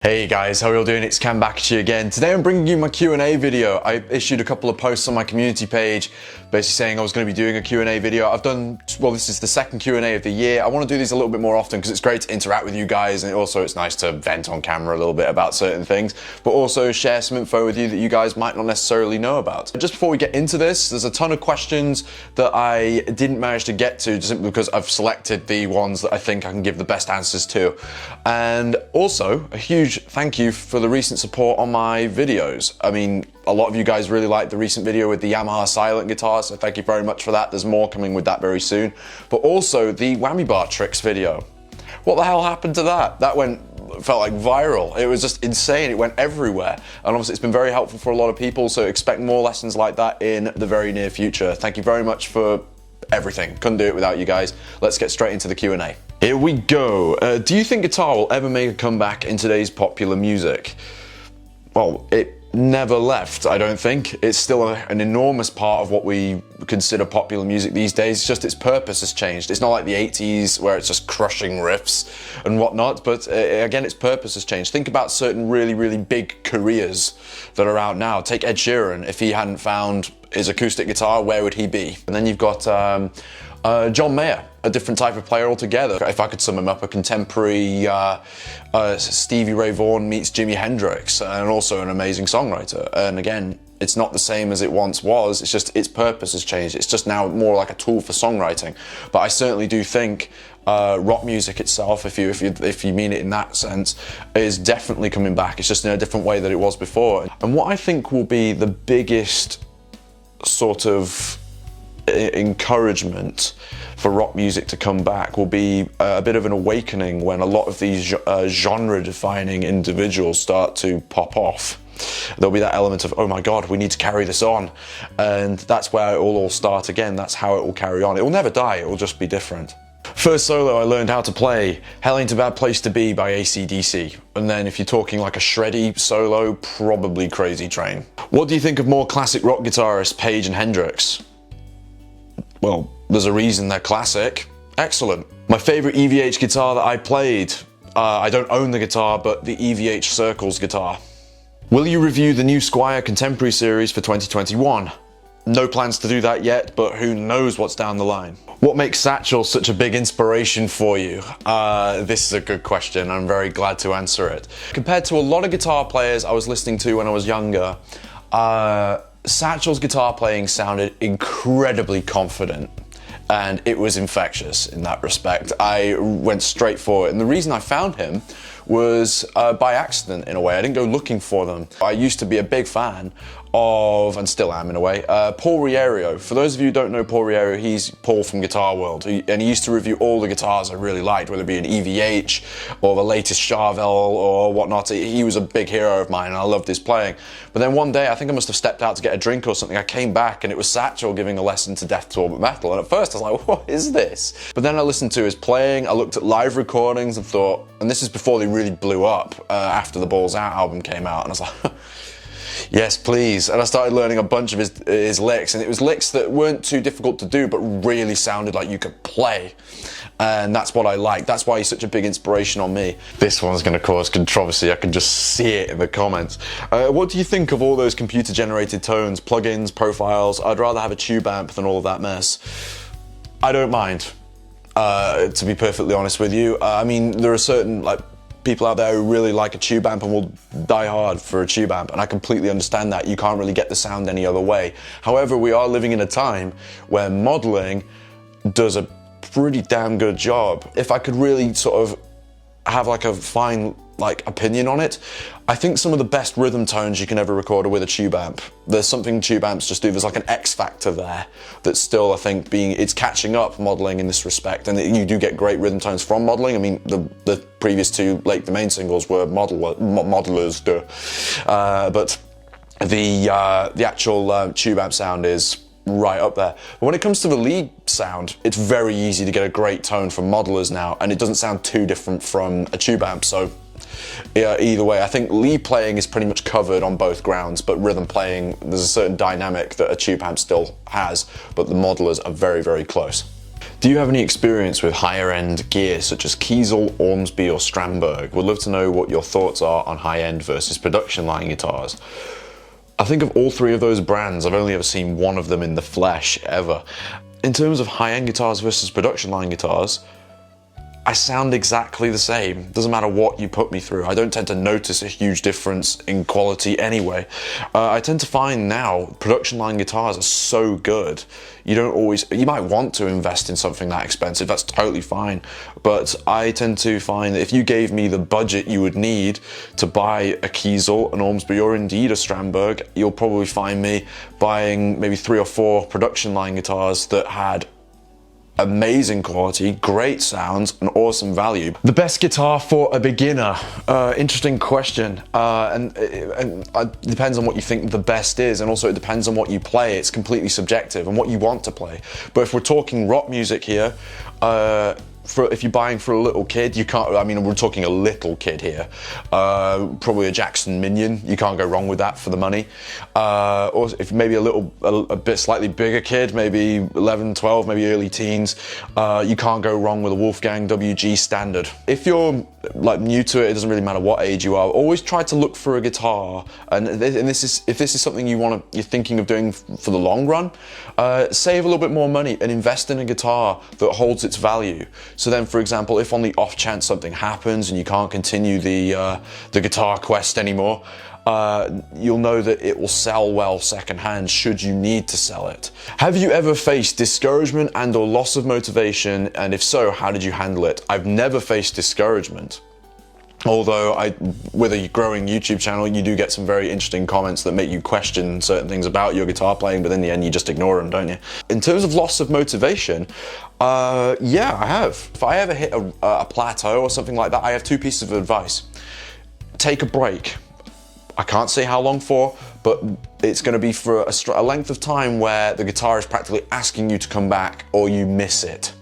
Hey guys, how are you all doing? It's Cam back at you again. Today I'm bringing you my Q&A video. I issued a couple of posts on my community page basically saying I was going to be doing a Q&A video. This is the second Q&A of the year. I want to do these a little bit more often because it's great to interact with you guys, and also it's nice to vent on camera a little bit about certain things, but also share some info with you that you guys might not necessarily know about. Just before we get into this, there's a ton of questions that I didn't manage to get to just simply because I've selected the ones that I think I can give the best answers to. And also, a huge thank you for the recent support on my videos. I mean, a lot of you guys really liked the recent video with the Yamaha silent guitar, so thank you very much for that. There's more coming with that very soon. But also the whammy bar tricks video. What the hell happened to that? That felt like viral. It was just insane. It went everywhere. And obviously it's been very helpful for a lot of people, so expect more lessons like that in the very near future. Thank you very much for everything. Couldn't do it without you guys. Let's get straight into the Q&A. Here we go. Do you think guitar will ever make a comeback in today's popular music? Well, it never left, I don't think. It's still an enormous part of what we consider popular music these days. It's just its purpose has changed. It's not like the 80s where it's just crushing riffs and whatnot, but again, its purpose has changed. Think about certain really, really big careers that are out now. Take Ed Sheeran. If he hadn't found his acoustic guitar, where would he be? And then you've got John Mayer, a different type of player altogether. If I could sum him up, a contemporary Stevie Ray Vaughan meets Jimi Hendrix, and also an amazing songwriter. And again, it's not the same as it once was. It's just its purpose has changed. It's just now more like a tool for songwriting. But I certainly do think rock music itself, if you mean it in that sense, is definitely coming back. It's just in a different way than it was before. And what I think will be the biggest sort of encouragement for rock music to come back will be a bit of an awakening when a lot of these genre-defining individuals start to pop off. There'll be that element of, oh my god, we need to carry this on, and that's where it will all start again. That's how it will carry on. It will never die, it will just be different. First solo I learned how to play, Hell Ain't a Bad Place to Be by AC/DC. And then if you're talking like a shreddy solo, probably Crazy Train. What do you think of more classic rock guitarists, Page and Hendrix? Well, there's a reason they're classic. Excellent. My favorite EVH guitar that I played. I don't own the guitar, but the EVH Circles guitar. Will you review the new Squire Contemporary series for 2021? No plans to do that yet, but who knows what's down the line. What makes Satchel such a big inspiration for you? This is a good question. I'm very glad to answer it. Compared to a lot of guitar players I was listening to when I was younger, Satchel's guitar playing sounded incredibly confident, and it was infectious in that respect. I went straight for it, and the reason I found him was by accident in a way. I didn't go looking for them. I used to be a big fan of, and still am in a way, Paul Riario. For those of you who don't know Paul Riario, he's Paul from Guitar World, and he used to review all the guitars I really liked, whether it be an EVH or the latest Charvel or whatnot. He was a big hero of mine, and I loved his playing. But then one day, I think I must have stepped out to get a drink or something, I came back and it was Satchel giving a lesson to Death to Orbit Metal, and at first I was like, what is this? But then I listened to his playing, I looked at live recordings and thought, and this is before they really blew up, after the Balls Out album came out, and I was like, yes, please. And I started learning a bunch of his licks, and it was licks that weren't too difficult to do, but really sounded like you could play. And that's what I like. That's why he's such a big inspiration on me. This one's going to cause controversy. I can just see it in the comments. What do you think of all those computer-generated tones, plugins, profiles? I'd rather have a tube amp than all of that mess. I don't mind, to be perfectly honest with you. I mean, there are certain people out there who really like a tube amp and will die hard for a tube amp, and I completely understand that. You can't really get the sound any other way. However, we are living in a time where modeling does a pretty damn good job. If I could really sort of have a fine opinion on it, I think some of the best rhythm tones you can ever record are with a tube amp. There's something tube amps just do. There's like an X factor there that's still, I think, it's catching up modeling in this respect, and you do get great rhythm tones from modeling. I mean, the previous two Lake Domain singles were modelers, but the actual tube amp sound is right up there. But when it comes to the lead sound, it's very easy to get a great tone from modelers now, and it doesn't sound too different from a tube amp. So yeah, either way, I think lead playing is pretty much covered on both grounds, but rhythm playing, there's a certain dynamic that a tube amp still has, but the modelers are very, very close. Do you have any experience with higher end gear such as Kiesel, Ormsby or Strandberg? Would love to know what your thoughts are on high end versus production line guitars. I think of all three of those brands, I've only ever seen one of them in the flesh ever. In terms of high end guitars versus production line guitars, I sound exactly the same. Doesn't matter what you put me through. I don't tend to notice a huge difference in quality anyway. I tend to find now production line guitars are so good. You might want to invest in something that expensive, that's totally fine. But I tend to find that if you gave me the budget you would need to buy a Kiesel, an Ormsby, or indeed a Strandberg, you'll probably find me buying maybe 3 or 4 production line guitars that had amazing quality, great sounds, and awesome value. The best guitar for a beginner? Interesting question. And it depends on what you think the best is, and also it depends on what you play. It's completely subjective and what you want to play. But if we're talking rock music here, if you're buying for a little kid, you can't, I mean, we're talking a little kid here, probably a Jackson Minion, you can't go wrong with that for the money. Or if maybe a bit slightly bigger kid, maybe 11, 12, maybe early teens, you can't go wrong with a Wolfgang WG Standard. If you're like new to it, it doesn't really matter what age you are, always try to look for a guitar, if this is something you're thinking of doing for the long run, save a little bit more money and invest in a guitar that holds its value. So then, for example, if on the off chance something happens and you can't continue the guitar quest anymore, you'll know that it will sell well secondhand should you need to sell it. Have you ever faced discouragement and or loss of motivation, and if so, how did you handle it? I've never faced discouragement. Although with a growing YouTube channel, you do get some very interesting comments that make you question certain things about your guitar playing, but in the end you just ignore them, don't you? In terms of loss of motivation, yeah, I have. If I ever hit a plateau or something like that, I have 2 pieces of advice. Take a break. I can't say how long for, but it's going to be for a length of time where the guitar is practically asking you to come back, or you miss it.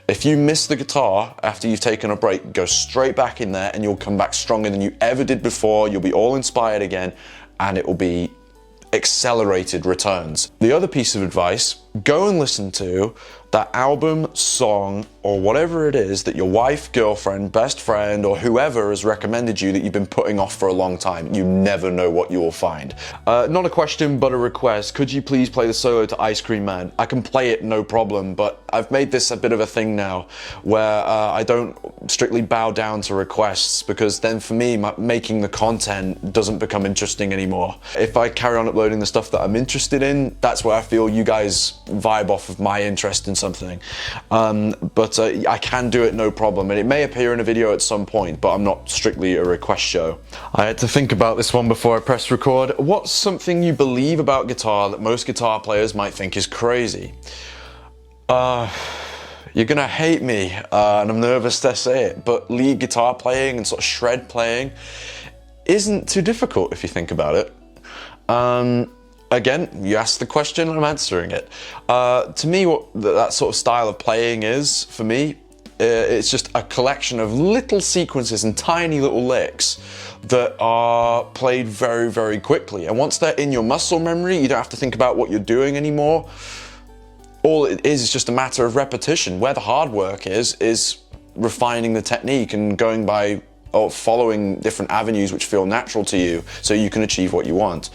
If you miss the guitar after you've taken a break, go straight back in there and you'll come back stronger than you ever did before. You'll be all inspired again, and it will be accelerated returns. The other piece of advice, go and listen to that album, song, or whatever it is that your wife, girlfriend, best friend, or whoever has recommended you that you've been putting off for a long time. You never know what you will find. Not a question, but a request. Could you please play the solo to Ice Cream Man? I can play it, no problem, but I've made this a bit of a thing now where I don't strictly bow down to requests, because then for me, making the content doesn't become interesting anymore. If I carry on uploading the stuff that I'm interested in, that's where I feel you guys vibe off of my interest in something. But I can do it no problem, and it may appear in a video at some point, but I'm not strictly a request show. I had to think about this one before I pressed record. What's something you believe about guitar that most guitar players might think is crazy? You're gonna hate me, and I'm nervous to say it, but lead guitar playing and sort of shred playing isn't too difficult if you think about it. Again, you asked the question, I'm answering it. To me, what that sort of style of playing is, for me, it's just a collection of little sequences and tiny little licks that are played very, very quickly. And once they're in your muscle memory, you don't have to think about what you're doing anymore. All it is just a matter of repetition. Where the hard work is refining the technique and going by or following different avenues which feel natural to you so you can achieve what you want.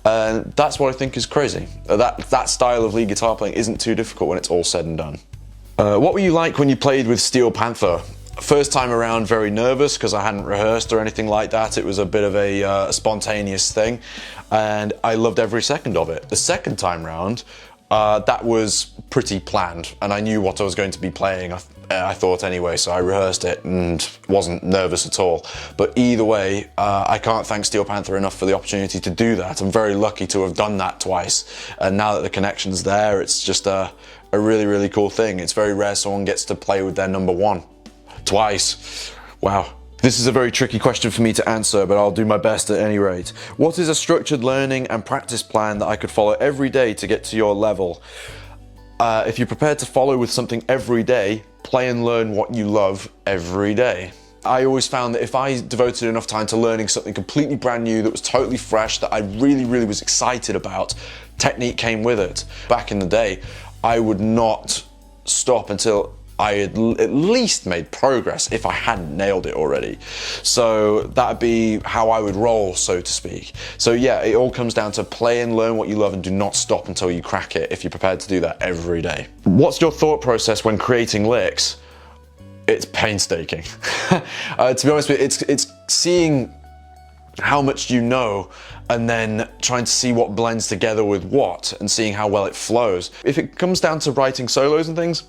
That's what I think is crazy. That style of lead guitar playing isn't too difficult when it's all said and done. What were you like when you played with Steel Panther? First time around, very nervous because I hadn't rehearsed or anything like that. It was a bit of a spontaneous thing, and I loved every second of it. The second time round, that was pretty planned, and I knew what I was going to be playing, I thought anyway, so I rehearsed it and wasn't nervous at all. But either way, I can't thank Steel Panther enough for the opportunity to do that. I'm very lucky to have done that twice, and now that the connection's there, it's just a really, really cool thing. It's very rare someone gets to play with their number one twice. Wow. This is a very tricky question for me to answer, but I'll do my best at any rate. What is a structured learning and practice plan that I could follow every day to get to your level? If you're prepared to follow with something every day, play and learn what you love every day. I always found that if I devoted enough time to learning something completely brand new that was totally fresh, that I really, really was excited about, technique came with it. Back in the day, I would not stop until I had at least made progress, if I hadn't nailed it already. So that'd be how I would roll, so to speak. So yeah, it all comes down to play and learn what you love and do not stop until you crack it, if you're prepared to do that every day. What's your thought process when creating licks? It's painstaking. To be honest with you, it's seeing how much you know and then trying to see what blends together with what and seeing how well it flows. If it comes down to writing solos and things,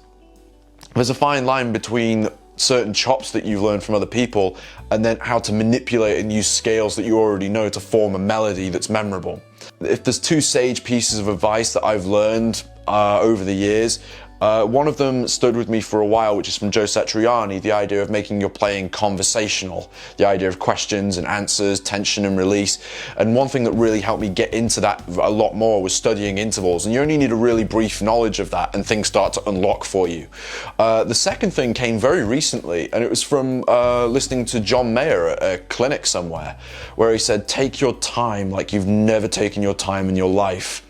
there's a fine line between certain chops that you've learned from other people and then how to manipulate and use scales that you already know to form a melody that's memorable. If there's two sage pieces of advice that I've learned over the years, one of them stood with me for a while, which is from Joe Satriani, the idea of making your playing conversational, the idea of questions and answers, tension and release. And one thing that really helped me get into that a lot more was studying intervals, and you only need a really brief knowledge of that and things start to unlock for you. The second thing came very recently, and it was from listening to John Mayer at a clinic somewhere, where he said, take your time like you've never taken your time in your life.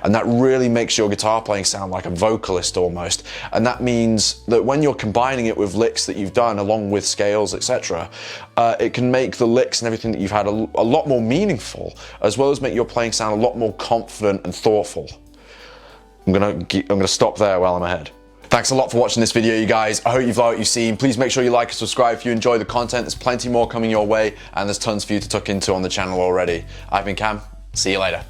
And that really makes your guitar playing sound like a vocalist almost. And that means that when you're combining it with licks that you've done along with scales, etc., it can make the licks and everything that you've had a lot more meaningful, as well as make your playing sound a lot more confident and thoughtful. I'm gonna stop there while I'm ahead. Thanks a lot for watching this video, you guys. I hope you've liked what you've seen. Please make sure you like and subscribe if you enjoy the content. There's plenty more coming your way, and there's tons for you to tuck into on the channel already. I've been Cam. See you later.